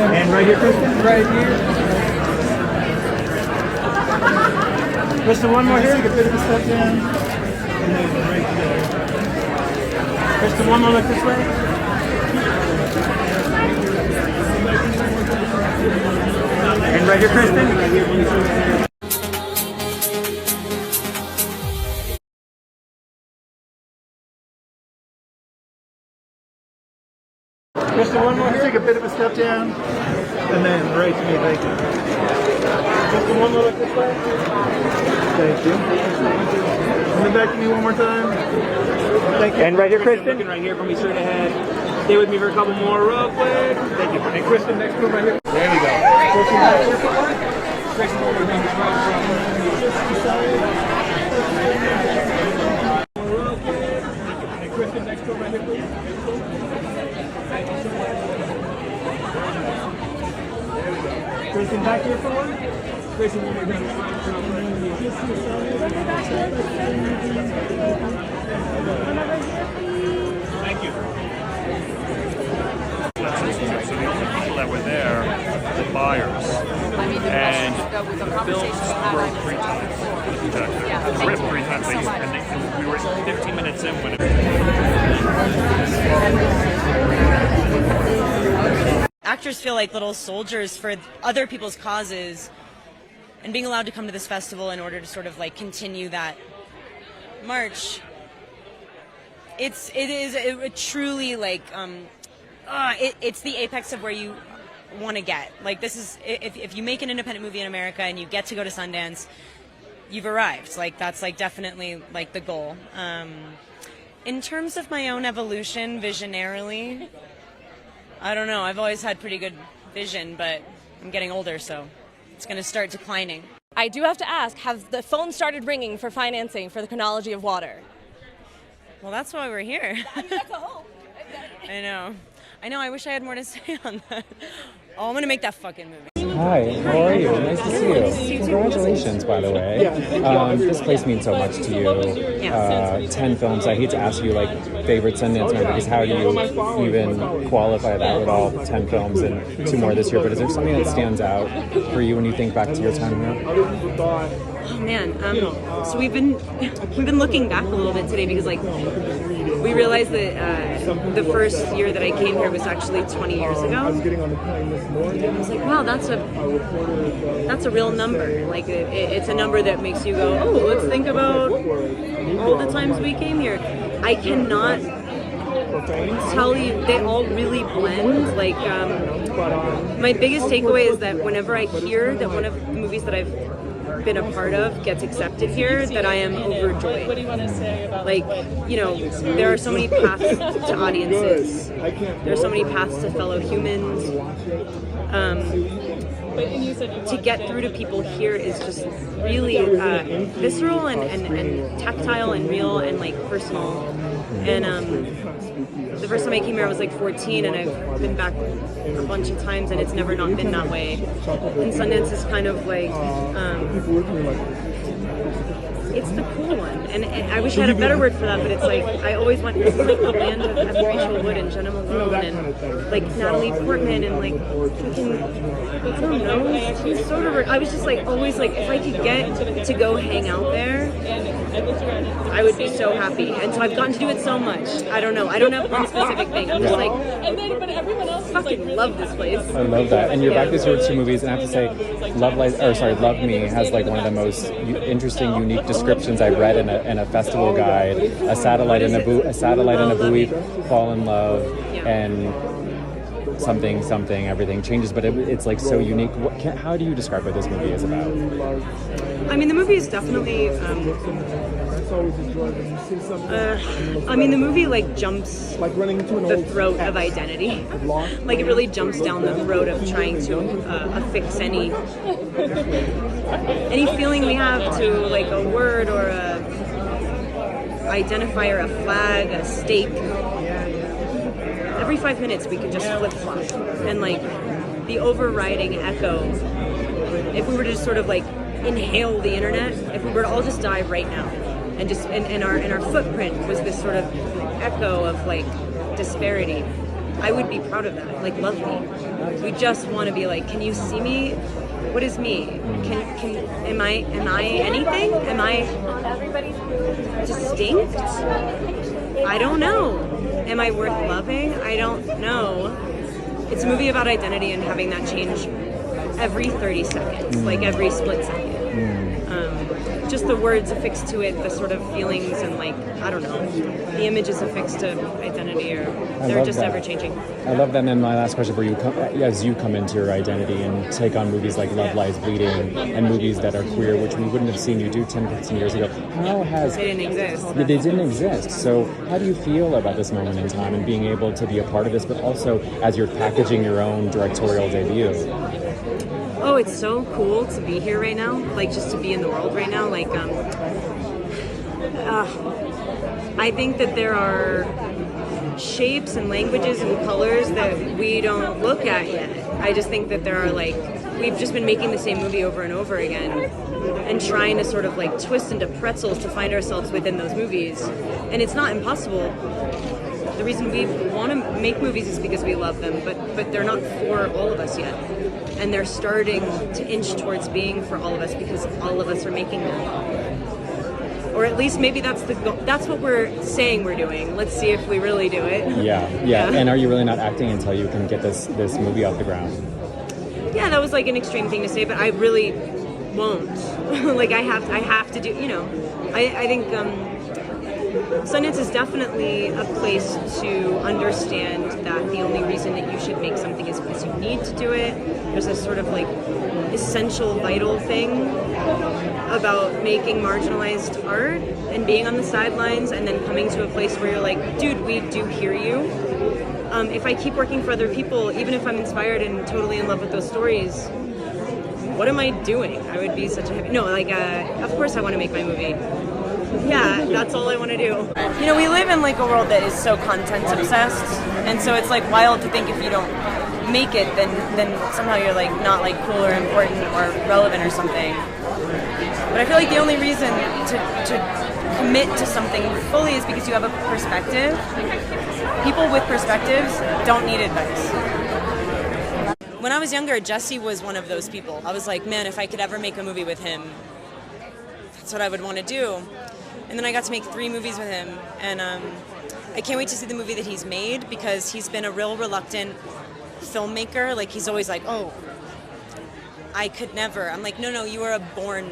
And right here, Kristen? Right here. Kristen, one more here. Take a bit of a step down. And then right there. Kristen, one more look this way. And right here, Kristen. Kristen, one more here. Take a bit of a step down. And then right to me, thank you. Kristen, one more look this way. Thank you. Coming back to me one more time. Thank you. And right here, Kristen. Looking right here for me straight ahead. Stay with me for a couple more real quick. Thank you. And Kristen, next move right here. There we go. Kristen, back here for one. Kristen, over here. And Kristen, next move right here, please. Kristen, back here for one. Kristen, one more time. Thank you. So the only people that were there were the buyers. And the film broke 3 times. It ripped 3 times. And we were 15 minutes in when it... Actors feel like little soldiers for other people's causes, and being allowed to come to this festival in order to sort of like continue that march. It is truly like it's the apex of where you want to get. Like, this is, if you make an independent movie in America and you get to go to Sundance, you've arrived. Like, that's like definitely like the goal. In terms of my own evolution visionarily, I don't know. I've always had pretty good vision, but I'm getting older, so it's going to start declining. I do have to ask, have the phones started ringing for financing for the chronology of water? Well, that's why we're here. I mean, that's a hope. I know. I wish I had more to say on that. Oh, I'm going to make that fucking movie. Hi, how are you? Nice to see you. Congratulations, by the way. This place means so much to you. 10 films. I hate to ask you, like, favorite Sundance members. How do you even qualify that with all 10 films and 2 more this year? But is there something that stands out for you when you think back to your time here? Oh man, so we've been looking back a little bit today because like we realized that the first year that I came here was actually 20 years ago. I was like, wow, that's a real number. Like it's a number that makes you go, oh, let's think about all the times we came here. I cannot tell you, they all really blend. Like my biggest takeaway is that whenever I hear that one of the movies that I've been a part of gets accepted here, that I am overjoyed. What do you want to say about, like, you know, there are so many paths to audiences. There are so many paths to fellow humans. To get through to people here is just really visceral and tactile and real and like personal. And the first time I came here I was like 14, and I've been back a bunch of times, and it's never not been that way. And Sundance is kind of like it's the cool one, and I wish I had a better word for that, but it's like I always want, this is like the land of Rachel Wood and Jenna Malone and like Natalie Portman and like freaking, I don't know, Soderbergh. I was just like always like, if I could get to go hang out there, I would be so happy. And so I've gotten to do it so much. I don't know. I don't have one specific thing. I'm just like, fucking love this place. I love that. And you're back this year with 2 movies, and I have to say, Love Me has like one of the most interesting, unique descriptions I read in a festival guide. A satellite and a buoy fall in love, and something, everything changes, but it's like so unique. How do you describe what this movie is about? I mean, the movie is definitely the movie like jumps the throat of identity. Like it really jumps down the throat of trying to affix any feeling we have to like a word or a identifier, a flag, a stake. Every 5 minutes we could just flip-flop, and like the overriding echo, if we were to just sort of like inhale the internet, if we were to all just die right now, and just and our footprint was this sort of echo of like disparity. I would be proud of that. Like, love me. We just want to be like, can you see me? What is me? Am I anything? Am I distinct? I don't know. Am I worth loving? I don't know. It's a movie about identity and having that change every 30 seconds, like every split second. Just the words affixed to it, the sort of feelings and like, I don't know, the images affixed to identity, or they're just ever changing. I love that. And my last question for you, as you come into your identity and take on movies like Love Lies Bleeding and movies that are queer, which we wouldn't have seen you do 10, 15 years ago, how has... They didn't exist. They didn't exist. So how do you feel about this moment in time and being able to be a part of this, but also as you're packaging your own directorial debut? Oh, it's so cool to be here right now, like just to be in the world right now. Like, I think that there are shapes and languages and colors that we don't look at yet. I just think that there are like, we've just been making the same movie over and over again and trying to sort of like twist into pretzels to find ourselves within those movies. And it's not impossible. The reason we want to make movies is because we love them, but they're not for all of us yet. And they're starting to inch towards being for all of us because all of us are making them. Or at least maybe that's the goal. That's what we're saying we're doing. Let's see if we really do it. Yeah. And are you really not acting until you can get this movie off the ground? Yeah, that was like an extreme thing to say, but I really won't. Like I have to do, you know. I think Sundance is definitely a place to understand that the only reason that you should make something is because you need to do it. There's a sort of like essential, vital thing about making marginalized art and being on the sidelines and then coming to a place where you're like, dude, we do hear you. If I keep working for other people, even if I'm inspired and totally in love with those stories, what am I doing? I would be such a heavy... No, like, of course I want to make my movie. Yeah, that's all I want to do. You know, we live in like a world that is so content obsessed, and so it's like wild to think if you don't make it, then somehow you're like not like cool or important or relevant or something. But I feel like the only reason to commit to something fully is because you have a perspective. People with perspectives don't need advice. When I was younger, Jesse was one of those people. I was like, man, if I could ever make a movie with him, that's what I would want to do. And then I got to make 3 movies with him, and I can't wait to see the movie that he's made because he's been a real reluctant filmmaker. Like, he's always like, oh, I could never. I'm like, no, you are a born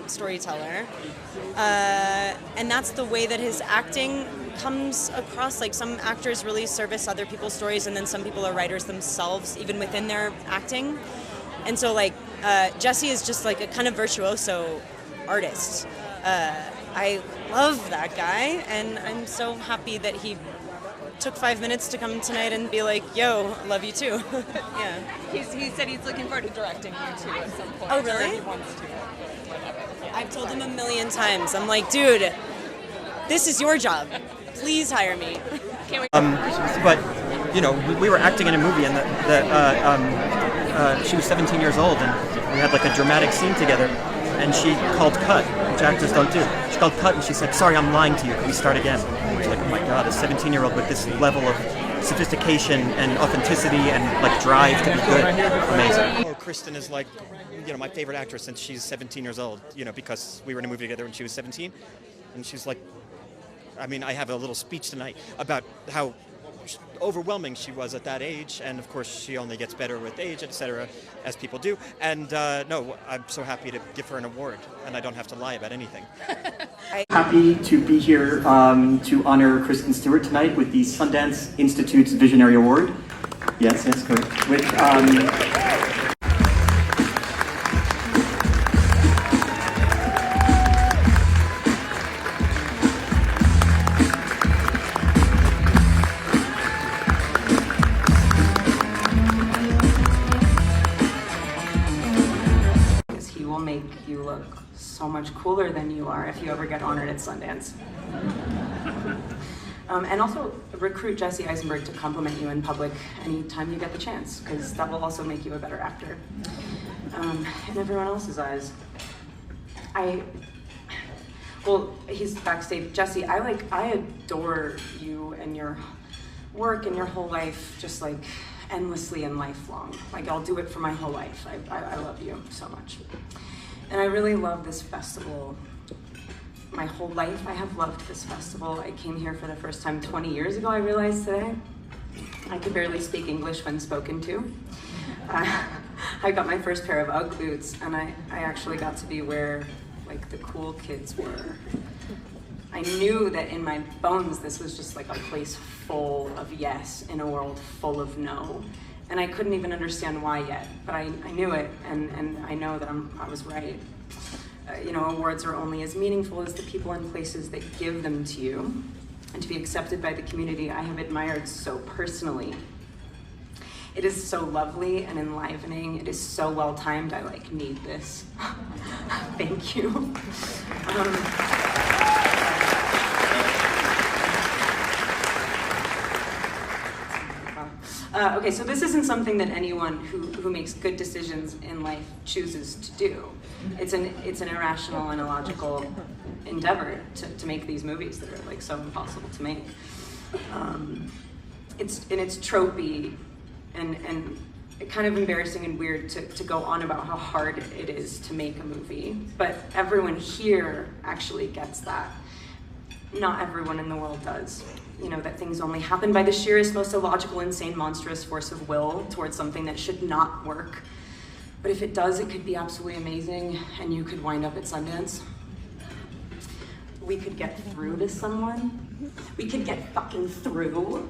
storyteller. And that's the way that his acting comes across. Like, some actors really service other people's stories, and then some people are writers themselves, even within their acting. And so, like, Jesse is just like a kind of virtuoso artist. I love that guy, and I'm so happy that he took 5 minutes to come tonight and be like, yo, love you too. Yeah. He said he's looking forward to directing you too at some point. Oh, really? He wants to. I've told him a million times. I'm like, dude, this is your job. Please hire me. Can't wait. But, you know, we were acting in a movie, and she was 17 years old, and we had like a dramatic scene together, and she called cut, which actors don't do. She called cut, and she said, sorry, I'm lying to you. Can we start again? I was like, oh my God, a 17-year-old with this level of sophistication and authenticity and like drive to be good. Amazing. Oh, Kristen is like, you know, my favorite actress since she's 17 years old, you know, because we were in a movie together when she was 17. And she's like, I mean, I have a little speech tonight about how overwhelming she was at that age, and of course she only gets better with age, etc., as people do. And no, I'm so happy to give her an award, and I don't have to lie about anything. Happy to be here to honor Kristen Stewart tonight with the Sundance Institute's Visionary Award. Yes, correct. Which, make you look so much cooler than you are if you ever get honored at Sundance. And also recruit Jesse Eisenberg to compliment you in public anytime you get the chance, because that will also make you a better actor in everyone else's eyes. Well, he's backstage. Jesse, I adore you and your work in your whole life, just like endlessly and lifelong. Like I'll do it for my whole life. I love you so much. And I really love this festival. My whole life I have loved this festival. I came here for the first time 20 years ago, I realized today. I could barely speak English when spoken to. I got my first pair of Ugg boots, and I actually got to be where like the cool kids were. I knew that in my bones this was just like a place full of yes in a world full of no. And I couldn't even understand why yet, but I knew it, and I know that I was right. You know, awards are only as meaningful as the people and places that give them to you. And to be accepted by the community I have admired so personally. It is so lovely and enlivening. It is so well timed. I like need this. Thank you. Okay, so this isn't something that anyone who makes good decisions in life chooses to do. It's an irrational and illogical endeavor to make these movies that are like so impossible to make. It's tropey and kind of embarrassing and weird to go on about how hard it is to make a movie, but everyone here actually gets that. Not everyone in the world does. You know, that things only happen by the sheerest, most illogical, insane, monstrous force of will towards something that should not work. But if it does, it could be absolutely amazing, and you could wind up at Sundance. We could get through to someone. We could get fucking through.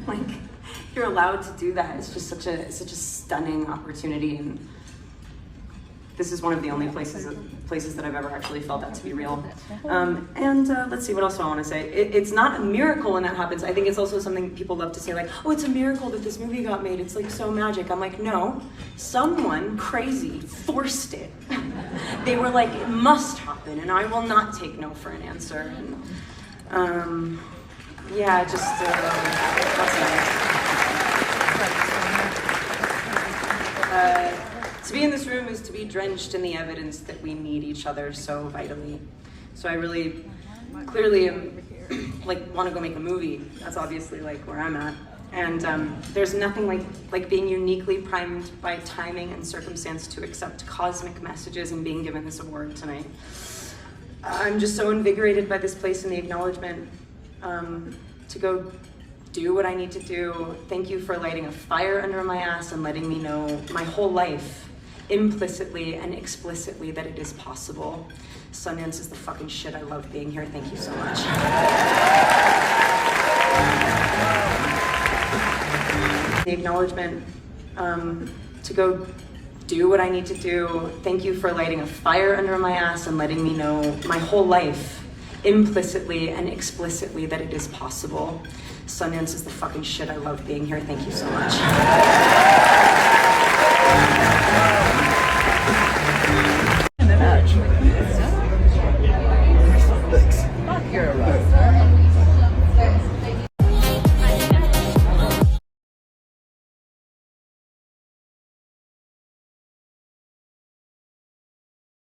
Like, you're allowed to do that. It's just such a stunning opportunity, and this is one of the only places that I've ever actually felt that to be real. Let's see, what else do I want to say? It's not a miracle when that happens. I think it's also something people love to say, like, oh, it's a miracle that this movie got made. It's like so magic. I'm like, no, someone crazy forced it. They were like, it must happen, and I will not take no for an answer. And yeah, just that's nice. To be in this room is to be drenched in the evidence that we need each other so vitally. So I really, clearly am, like, want to go make a movie. That's obviously like where I'm at. And there's nothing like being uniquely primed by timing and circumstance to accept cosmic messages and being given this award tonight. I'm just so invigorated by this place and the acknowledgement to go do what I need to do. Thank you for lighting a fire under my ass and letting me know my whole life, implicitly and explicitly, that it is possible. Sundance is the fucking shit. I love being here. Thank you so much. The acknowledgement to go do what I need to do. Thank you for lighting a fire under my ass and letting me know my whole life, implicitly and explicitly, that it is possible. Sundance is the fucking shit. I love being here. Thank you so much. Thanks.